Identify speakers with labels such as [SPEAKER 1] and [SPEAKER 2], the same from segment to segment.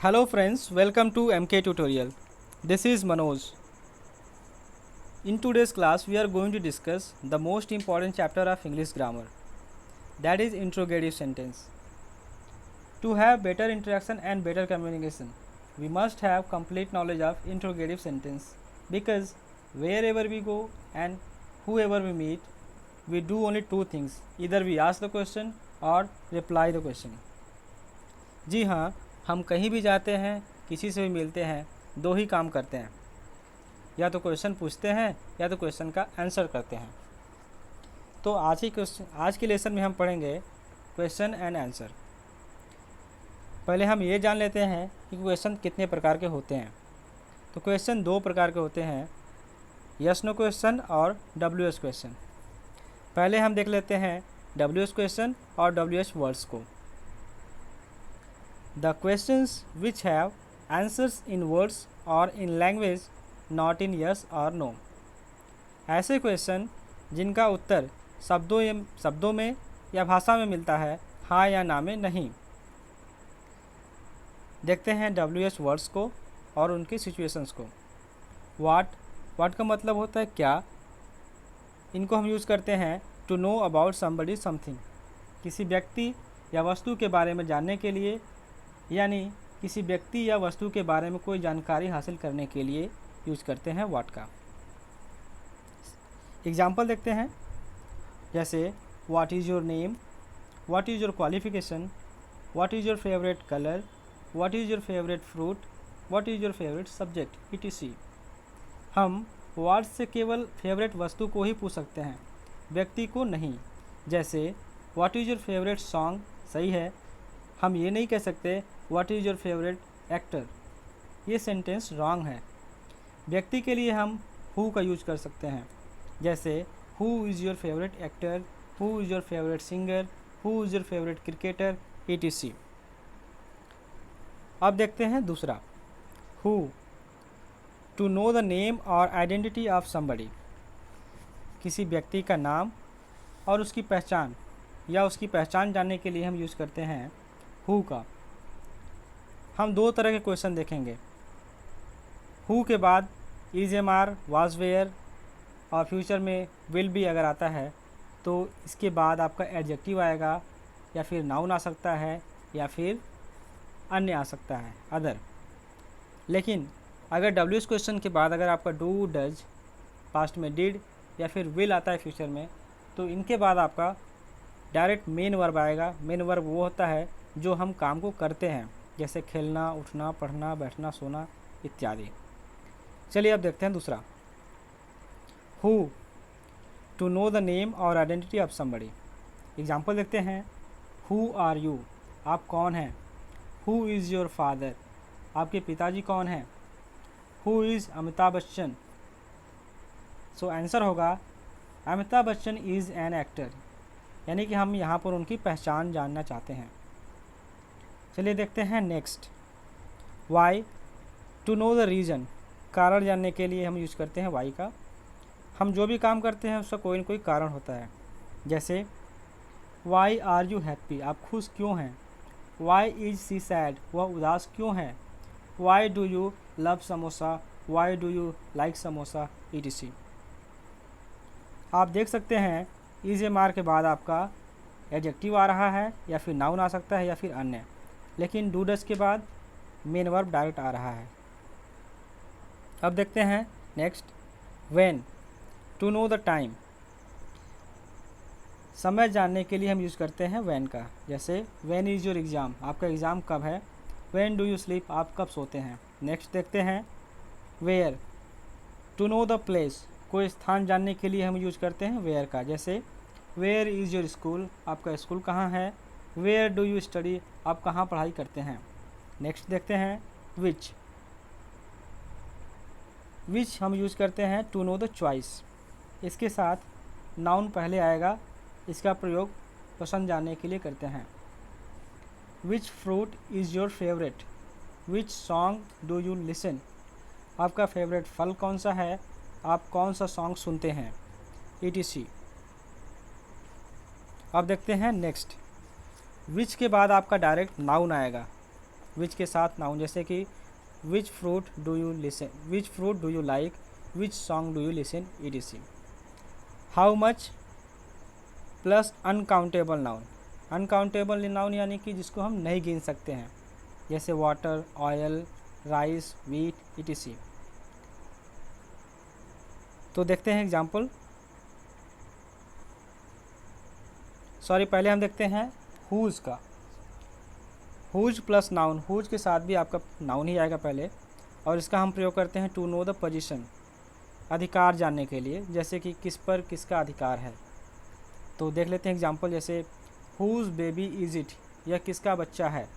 [SPEAKER 1] Hello friends, welcome to MK Tutorial. This is Manoj. In today's class, we are going to discuss the most important chapter of English grammar, that is interrogative sentence. To have better interaction and better communication, we must have complete knowledge of interrogative sentence because wherever we go and whoever we meet, we do only two things. Either we ask the question or reply the question. जी हाँ, हम कहीं भी जाते हैं, किसी से भी मिलते हैं, दो ही काम करते हैं, या तो क्वेश्चन पूछते हैं या तो क्वेश्चन का आंसर करते हैं। तो आज के लेसन में हम पढ़ेंगे क्वेश्चन एंड आंसर। पहले हम ये जान लेते हैं कि क्वेश्चन कितने प्रकार के होते हैं। तो क्वेश्चन दो प्रकार के होते हैं, यस नो क्वेश्चन और WH क्वेश्चन। पहले हम देख लेते हैं WH क्वेश्चन और WH वर्ड्स को। The questions which have answers in words or in language not in yes or no। ऐसे क्वेश्चन जिनका उत्तर शब्दों में या भाषा में मिलता है, हाँ या ना में नहीं। देखते हैं WH वर्ड्स को और उनकी सिचुएशंस को। वाट का मतलब होता है क्या। इनको हम यूज़ करते हैं to know about somebody something, किसी व्यक्ति या वस्तु के बारे में जानने के लिए, यानी किसी व्यक्ति या वस्तु के बारे में कोई जानकारी हासिल करने के लिए यूज़ करते हैं व्हाट का। एग्जाम्पल देखते हैं, जैसे what is your name, what is your qualification, what is your favourite colour, what is your favourite fruit, what is your favourite subject etc। हम व्हाट से केवल फेवरेट वस्तु को ही पूछ सकते हैं, व्यक्ति को नहीं। जैसे what is your favourite song सही है, हम ये नहीं कह सकते what is your favourite actor, ये सेंटेंस रॉन्ग है। व्यक्ति के लिए हम हु का यूज कर सकते हैं, जैसे who is your favourite actor, who is your favourite singer, who is your favourite cricketer etc। अब देखते हैं दूसरा, who, to know the name और आइडेंटिटी ऑफ समबडी, किसी व्यक्ति का नाम और उसकी पहचान या उसकी पहचान जानने के लिए हम यूज़ करते हैं हु का। हम दो तरह के क्वेश्चन देखेंगे। हु के बाद is am are was were और फ्यूचर में विल बी अगर आता है तो इसके बाद आपका एडजेक्टिव आएगा, या फिर नाउन आ सकता है, या फिर अन्य आ सकता है, अदर। लेकिन अगर WH क्वेश्चन के बाद अगर आपका डू डज पास्ट में डिड या फिर विल आता है फ्यूचर में, तो इनके बाद आपका डायरेक्ट मेन वर्ब आएगा। मेन वर्ब वो होता है जो हम काम को करते हैं, जैसे खेलना, उठना, पढ़ना, बैठना, सोना इत्यादि। चलिए अब देखते हैं दूसरा, who, to know the name और आइडेंटिटी ऑफ समबडी। एग्जाम्पल देखते हैं, हु आर यू, आप कौन हैं। हु इज़ योर फादर, आपके पिताजी कौन हैं। Who is Amitabh Bachchan, so answer होगा Amitabh Bachchan is an actor, यानी कि हम यहाँ पर उनकी पहचान जानना चाहते हैं। चलिए देखते हैं next, why, to know the reason, कारण जानने के लिए हम यूज़ करते हैं वाई का। हम जो भी काम करते हैं उसका कोई न कोई कारण होता है, जैसे वाई आर यू हैप्पी, आप खुश क्यों हैं। वाई इज सी सैड, वह उदास क्यों है। Y do you love samosa, Y do you like samosa etc। आप देख सकते हैं इज एम आर के बाद आपका एडजेक्टिव आ रहा है, या फिर नाउन आ सकता है, या फिर अन्य। लेकिन डू डज के बाद मेन वर्ब डायरेक्ट आ रहा है। अब देखते हैं next, when, to know the time, समय जानने के लिए हम यूज़ करते हैं व्हेन का। जैसे व्हेन इज़ योर एग्ज़ाम, आपका एग्ज़ाम कब है। व्हेन डू यू स्लीप, आप कब सोते हैं। नेक्स्ट देखते हैं where, to know the place, कोई स्थान जानने के लिए हम यूज़ करते हैं वेयर का। जैसे वेयर इज़ योर स्कूल, आपका स्कूल कहाँ है। वेयर डू यू स्टडी, आप कहाँ पढ़ाई करते हैं। नेक्स्ट देखते हैं विच हम यूज़ करते हैं टू नो द चॉइस, इसके साथ नाउन पहले आएगा, इसका प्रयोग पसंद जानने के लिए करते हैं। Which fruit is your favourite, which song do you listen, आपका फेवरेट फल कौन सा है, आप कौन सा सॉन्ग सुनते हैं etc। अब देखते हैं नेक्स्ट, विच के बाद आपका डायरेक्ट नाउन आएगा, विच के साथ नाउन, जैसे कि which fruit do you listen, which fruit do you like, which song do you listen, etc. How much plus uncountable noun, uncountable noun यानी कि जिसको हम नहीं गिन सकते हैं, जैसे water, oil, rice, wheat, etc. तो देखते हैं एग्जाम्पल। पहले हम देखते हैं हुज का। हुज प्लस नाउन, हुज के साथ भी आपका नाउन ही आएगा पहले, और इसका हम प्रयोग करते हैं टू नो द पोजीशन, अधिकार जानने के लिए, जैसे कि किस पर किसका अधिकार है। तो देख लेते हैं एग्जाम्पल, जैसे हुज बेबी इज़ इट, यह किसका बच्चा है।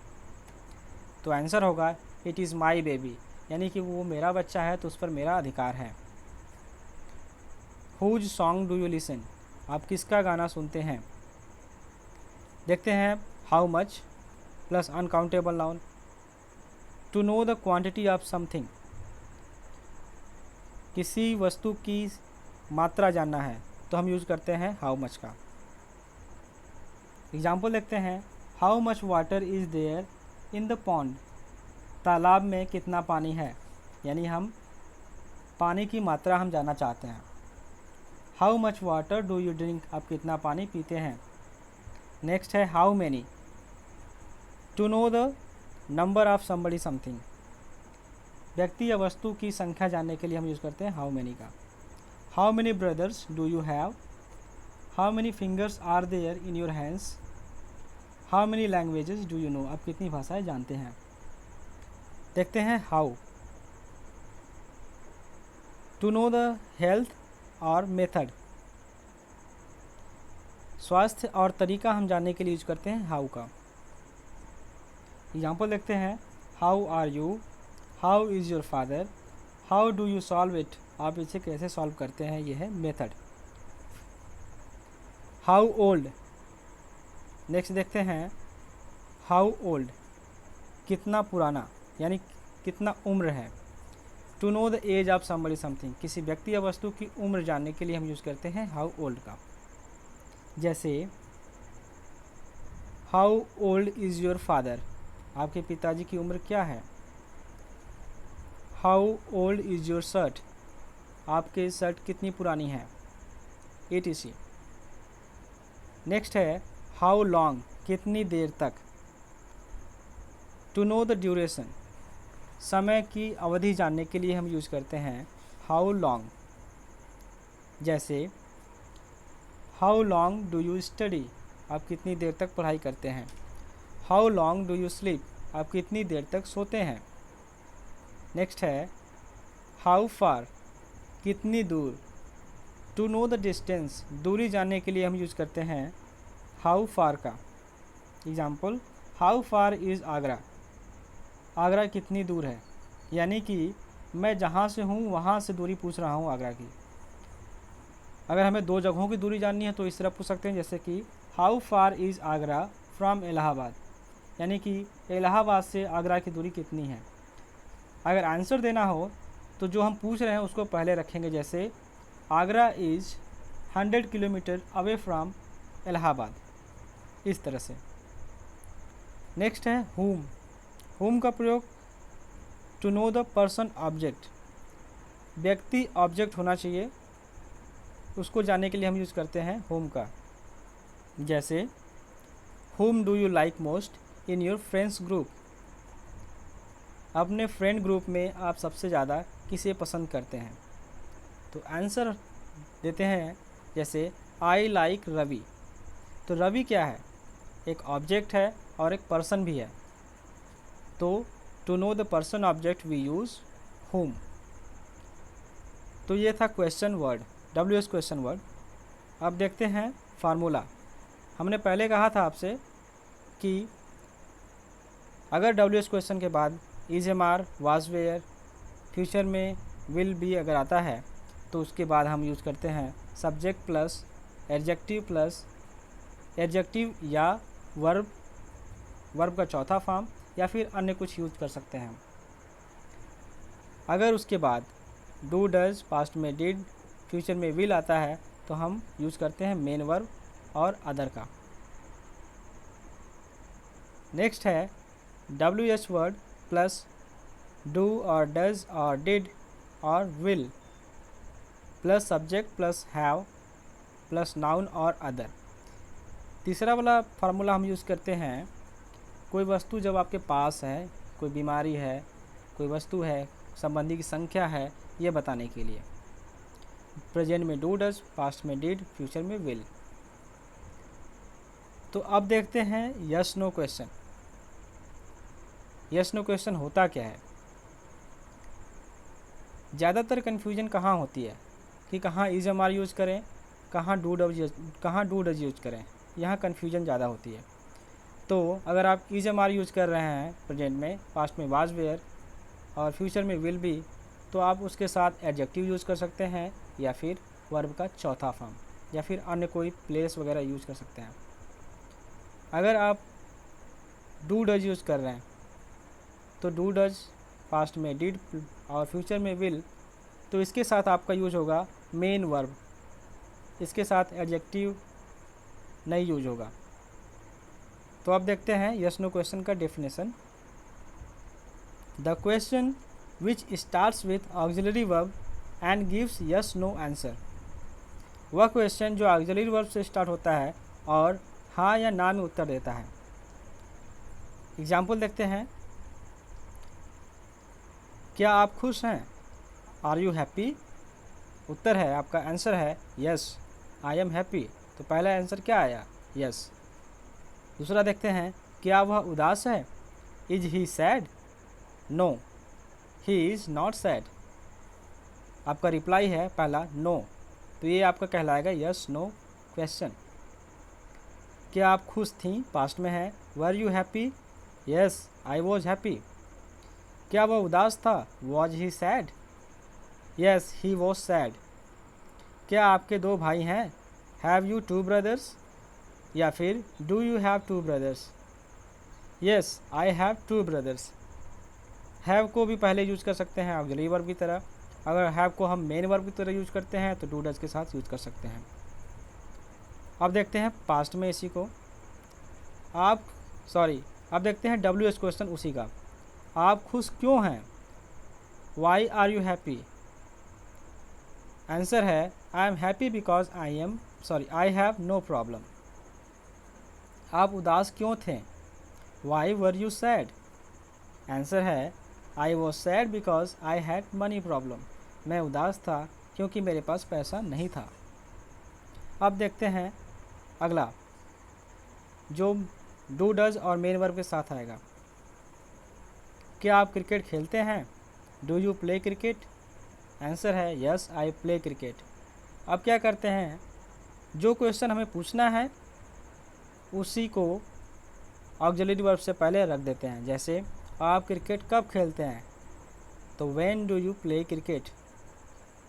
[SPEAKER 1] तो आंसर होगा इट इज़ माई बेबी, यानी कि वो मेरा बच्चा है तो उस पर मेरा अधिकार है। Whose song do you listen, आप किसका गाना सुनते हैं। देखते हैं how much plus uncountable noun, to know the quantity of something, किसी वस्तु की मात्रा जानना है तो हम यूज़ करते हैं हाउ मच का। एग्जाम्पल देखते हैं, how much water is there in the pond, तालाब में कितना पानी है, यानी हम पानी की मात्रा हम जानना चाहते हैं। How much water do you drink, आप कितना पानी पीते हैं। नेक्स्ट है how many, to know the number of somebody something, व्यक्ति या वस्तु की संख्या जानने के लिए हम यूज़ करते हैं हाउ मैनी का। How many brothers do you have, how many fingers are there in your hands, how many languages do you know, आप कितनी भाषाएं जानते हैं। देखते हैं how, to know the health और मेथड, स्वास्थ्य और तरीका हम जानने के लिए यूज करते हैं हाउ का। एग्जाम्पल देखते हैं, how are you, how is your father, how do you solve it, आप इसे कैसे सॉल्व करते हैं, यह है मेथड। हाउ ओल्ड, नेक्स्ट देखते हैं हाउ ओल्ड, कितना पुराना, यानी कितना उम्र है। To know the age of somebody something, किसी व्यक्ति या वस्तु की उम्र जानने के लिए हम यूज़ करते हैं हाउ ओल्ड का। जैसे how old is your father, आपके पिताजी की उम्र क्या है। How old is your shirt, आपके शर्ट कितनी पुरानी है, etc. नेक्स्ट है हाउ लॉन्ग, कितनी देर तक। टू नो द ड्यूरेशन, समय की अवधि जानने के लिए हम यूज़ करते हैं हाउ लॉन्ग। जैसे how long do you study, आप कितनी देर तक पढ़ाई करते हैं। How long do you sleep, आप कितनी देर तक सोते हैं। नेक्स्ट है हाउ फार, कितनी दूर। टू नो द डिस्टेंस, दूरी जानने के लिए हम यूज़ करते हैं हाउ फार का। Example, how far is Agra, Agra कितनी दूर है, यानी कि मैं जहाँ से हूँ वहाँ से दूरी पूछ रहा हूँ आगरा की। अगर हमें दो जगहों की दूरी जाननी है तो इस तरह पूछ सकते हैं, जैसे कि how far is Agra from Allahabad, यानी कि इलाहाबाद से आगरा की दूरी कितनी है। अगर आंसर देना हो तो जो हम पूछ रहे हैं उसको पहले रखेंगे, जैसे Agra is 100 kilometre away from Allahabad, इस तरह से। नेक्स्ट है हुम, हुम का प्रयोग to know the person object, व्यक्ति ऑब्जेक्ट होना चाहिए, उसको जानने के लिए हम यूज़ करते हैं हुम का। जैसे हुम do you like most in your friends group, अपने फ्रेंड ग्रुप में आप सबसे ज़्यादा किसे पसंद करते हैं। तो आंसर देते हैं, जैसे आई लाइक रवि, तो रवि क्या है, एक ऑब्जेक्ट है और एक पर्सन भी है, तो to know the person object we use whom. तो ये था question word, WH question word. अब देखते हैं फार्मूला। हमने पहले कहा था आपसे कि अगर WH क्वेश्चन के बाद is am are, was were, future में विल बी अगर आता है तो उसके बाद हम यूज़ करते हैं सब्जेक्ट प्लस एडजेक्टिव या वर्ब का चौथा फॉर्म, या फिर अन्य कुछ यूज़ कर सकते हैं। अगर उसके बाद डू, डज, पास्ट में डिड, फ्यूचर में विल आता है तो हम यूज़ करते हैं मेन वर्ब और अदर का। नेक्स्ट है WH वर्ड प्लस डू और डज और डिड और will plus subject plus have plus noun और अदर। तीसरा वाला फार्मूला हम यूज़ करते हैं, कोई वस्तु जब आपके पास है, कोई बीमारी है, कोई वस्तु है, संबंधी की संख्या है, ये बताने के लिए। प्रेजेंट में डू डज, पास्ट में डिड, फ्यूचर में विल। तो अब देखते हैं yes no question. Yes no question होता क्या है? ज़्यादातर कन्फ्यूजन कहाँ होती है कि कहाँ इज एम आर यूज़ करें, कहाँ डू डज यूज करें, यहाँ कन्फ्यूजन ज़्यादा होती है। तो अगर आप इज एम आर यूज़ कर रहे हैं प्रेजेंट में, पास्ट में वाज वेयर और फ्यूचर में विल बी, तो आप उसके साथ एडजेक्टिव यूज़ कर सकते हैं या फिर वर्ब का चौथा फॉर्म या फिर अन्य कोई प्लेस वगैरह यूज़ कर सकते हैं। अगर आप डू डज यूज़ कर रहे हैं तो डू डज पास्ट में डिड और फ्यूचर में विल, तो इसके साथ आपका यूज होगा मेन वर्ब, इसके साथ एडजेक्टिव नहीं यूज होगा। तो अब देखते हैं यस नो क्वेश्चन का definition. The question which starts with auxiliary verb and gives yes no answer. वह क्वेश्चन जो ऑक्सिलरी वर्ब से स्टार्ट होता है और हाँ या ना में उत्तर देता है। एग्जाम्पल देखते हैं। क्या आप खुश हैं? Are you happy? उत्तर है, आपका आंसर है यस, आई एम हैप्पी। तो पहला आंसर क्या आया? यस। दूसरा देखते हैं। क्या वह उदास है? Is he sad? No, he is not sad. आपका रिप्लाई है पहला नो, तो ये आपका कहलाएगा यस नो क्वेश्चन। क्या आप खुश थीं? पास्ट में है। Were you happy? Yes, I was happy. क्या वह उदास था? Was he sad? Yes, he was sad. क्या आपके दो भाई हैं? Have you two brothers? या फिर do you have two brothers? Yes, I have two brothers. Have को भी पहले यूज कर सकते हैं ऑक्सिलरी वर्ब की तरह। अगर हैव को हम मेन वर्ब की तरह यूज करते हैं तो डू डज के साथ यूज कर सकते हैं। अब देखते हैं पास्ट में इसी को। अब देखते हैं WH क्वेश्चन उसी का। आप खुश क्यों हैं? Why are you happy? Answer है I am happy because I have no problem. आप उदास क्यों थे? Why were you sad? Answer है I was sad because I had money problem. मैं उदास था क्योंकि मेरे पास पैसा नहीं था। अब देखते हैं अगला, जो डू डज और मेन वर्ब के साथ आएगा। क्या आप क्रिकेट खेलते हैं? Do you play cricket? Answer है यस, आई प्ले क्रिकेट। अब क्या करते हैं, जो क्वेश्चन हमें पूछना है उसी को ऑक्सिलरी वर्ब से पहले रख देते हैं। जैसे आप क्रिकेट कब खेलते हैं? तो when do you play cricket.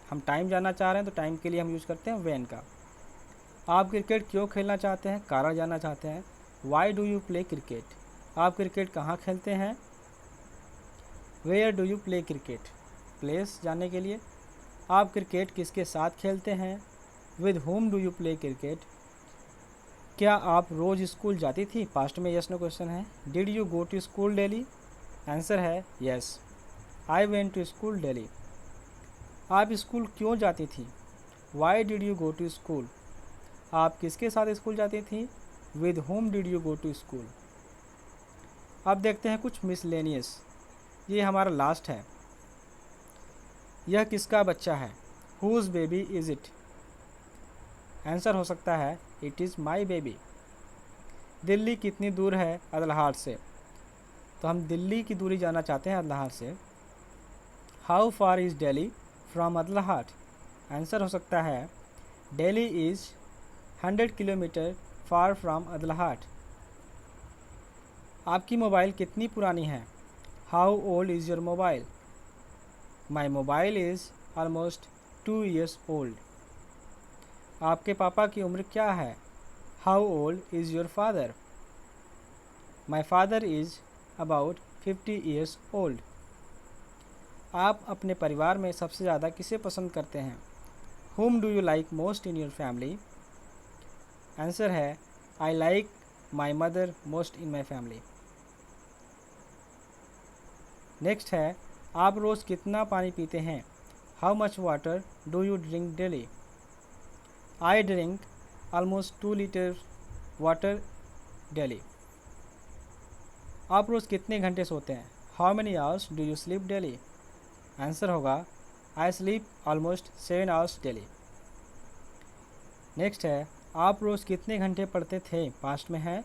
[SPEAKER 1] हम टाइम जानना चाह रहे हैं तो टाइम के लिए हम यूज़ करते हैं व्हेन का। आप क्रिकेट क्यों खेलना चाहते हैं? कारण जानना चाहते हैं। Why do you play cricket. आप क्रिकेट कहाँ खेलते हैं? Where do you play cricket. Place जानने के लिए। आप क्रिकेट किसके साथ खेलते हैं? With whom do you play cricket. क्या आप रोज़ स्कूल जाती थी? पास्ट में यस नो क्वेश्चन है। Did you go to school daily? Answer है yes, I went to school daily. आप स्कूल क्यों जाती थी? Why did you go to school. आप किसके साथ स्कूल जाती थी? With whom did you go to school. अब देखते हैं कुछ मिसलेनियस। ये हमारा लास्ट है। यह किसका बच्चा है? Whose baby is it. Answer हो सकता है it is my baby. Delhi कितनी दूर है अदलहाट से? तो हम दिल्ली की दूरी जानना चाहते हैं अदलहाट से। How far is Delhi from Adalhat. Answer हो सकता है Delhi is 100 kilometre far from Adalhat. आपकी मोबाइल कितनी पुरानी है? How old is your mobile. My mobile is almost 2 years old. आपके पापा की उम्र क्या है? How old is your father. My father is about 50 years old. आप अपने परिवार में सबसे ज़्यादा किसे पसंद करते हैं? Whom do you like most in your family? Answer है I like my mother most in my family। Next है, आप रोज़ कितना पानी पीते हैं? How much water do you drink daily? I drink almost 2 litre water daily. आप रोज़ कितने घंटे सोते हैं? How many hours do you sleep daily? Answer होगा I sleep almost 7 hours daily. Next है, आप रोज़ कितने घंटे पढ़ते थे? पास्ट में है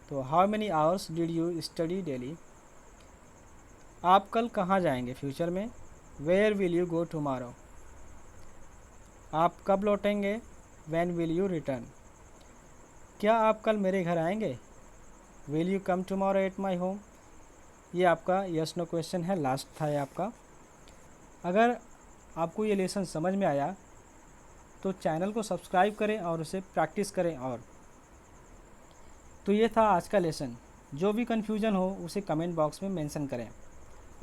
[SPEAKER 1] तो how many hours did you study daily? आप कल कहाँ जाएंगे? फ्यूचर में where will you go tomorrow? आप कब लौटेंगे? When will you return? क्या आप कल मेरे घर आएंगे? Will you come tomorrow at my home? ये आपका यस नो क्वेश्चन है, लास्ट था ये आपका। अगर आपको ये लेसन समझ में आया तो चैनल को सब्सक्राइब करें और उसे प्रैक्टिस करें। और तो ये था आज का लेसन। जो भी कन्फ्यूज़न हो उसे कमेंट बॉक्स में मेंशन करें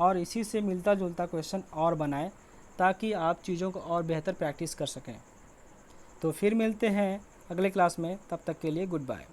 [SPEAKER 1] और इसी से मिलता जुलता क्वेश्चन और बनाएं ताकि आप चीज़ों को और बेहतर प्रैक्टिस कर सकें। तो फिर मिलते हैं अगले क्लास में, तब तक के लिए गुड बाय।